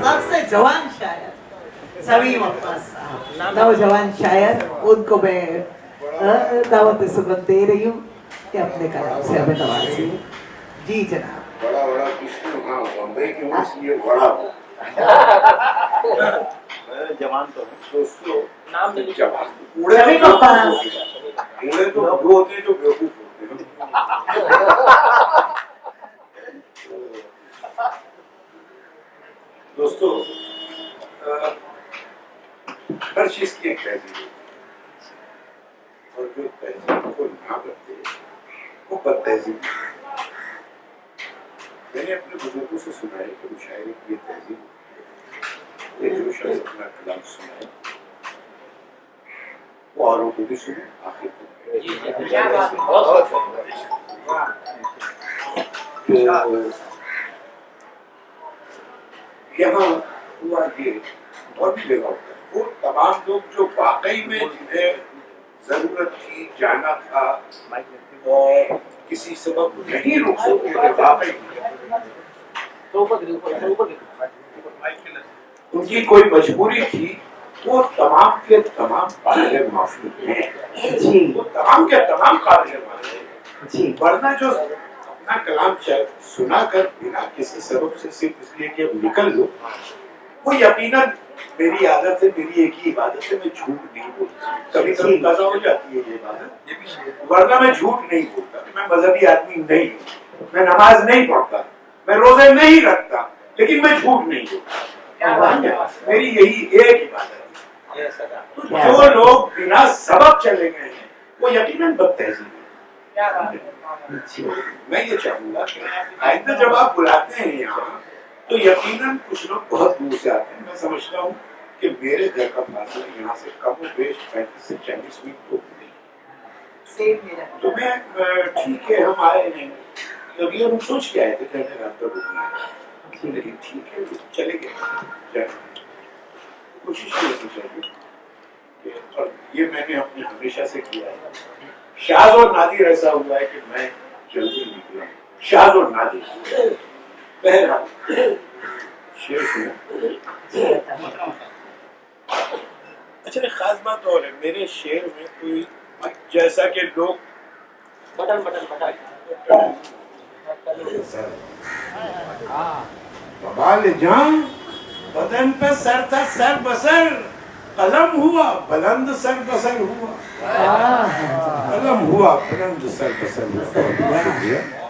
سب سے جوان شاعر سمیم عباس صاحب، نوجوان شاعر، ان کو میں دعوت سبت دے رہی ہوں کہ اپنے کلام سے ہمیں نوازیں. جی جناب. بڑا بڑا کچھ ہاں بمبئی کیوں اس لیے بڑا ہو جوان تو ہے دوستو نام نہیں جوان کوڑے سمیم تو عباس. کوڑے تو وہ ہوتے ہیں جو بیوقوف ہوتے ہیں. دوستو ہر چیز کی ایک تہذیب ہے اور جو تہذیب کو نہ کرتے وہ بد تہذیب. میں نے اپنے بزرگوں سے سنا ہے کہ مشاعرے کی یہ تہذیب ایک جو شخص اپنا کلام سنائے وہ اوروں کو بھی سنے آخر کو یہاں ہوا یہ اور بھی جگہ ہوتا ہے وہ تمام لوگ جو واقعی میں جنہیں ضرورت تھی جانا تھا اور کسی سبب نہیں رک سکتے تھے واقعی ان کی کوئی مجبوری تھی وہ تمام کے تمام قابل معافی ہیں. وہ تمام کے تمام قابل معافی ہیں. ورنہ جو اپنا کلام سنا کر بنا کسی سبب سے صرف اس لیے کہ اب نکل لو وہ یقیناً میری عادت ہے میری ایک ہی عبادت ہے میں جھوٹ نہیں بولتا. کبھی کبھی قضا ہو جاتی ہے یہ عبادت ورنہ میں جھوٹ نہیں بولتا. میں مذہبی آدمی نہیں ہوں میں نماز نہیں پڑھتا میں روزے نہیں رکھتا لیکن میں جھوٹ نہیں بولتا. میری یہی ایک عبادت ہے. تو جو لوگ بنا سبب چلے گئے ہیں وہ یقیناً بد تہذیب ہے. میں یہ چاہوں گا کہ آئندہ جب آپ بلاتے ہیں یہاں تو یقیناً کچھ لوگ بہت دور سے آتے ہیں. میں سمجھتا ہوں کہ میرے گھر کا فاصلہ یہاں سے کم و بیش 35 سے 40 منٹ تو نہیں. تو میں ٹھیک ہے ہم آئے ہیں ابھی ہم سوچ کے آئے تھے کہ ہمیں رات تک رکنا ہے لیکن ٹھیک ہے چلے گئے. کوشش یہ ہونی چاہیے کہ اور یہ میں نے اپنے ہمیشہ سے کیا ہے. شاذ اور نادر ایسا ہوا ہے کہ میں جلدی نکلا شاذ اور نادر. بہرحال شعر سنا. اچھا ایک خاص بات اور ہے میرے شعر میں کوئی جیسا کہ لوگ بٹن بال جان بدن پہ سر تھا سر بسر قلم ہوا بلند سر بسر ہوا قلم ہوا بلند سر بسر ہوا.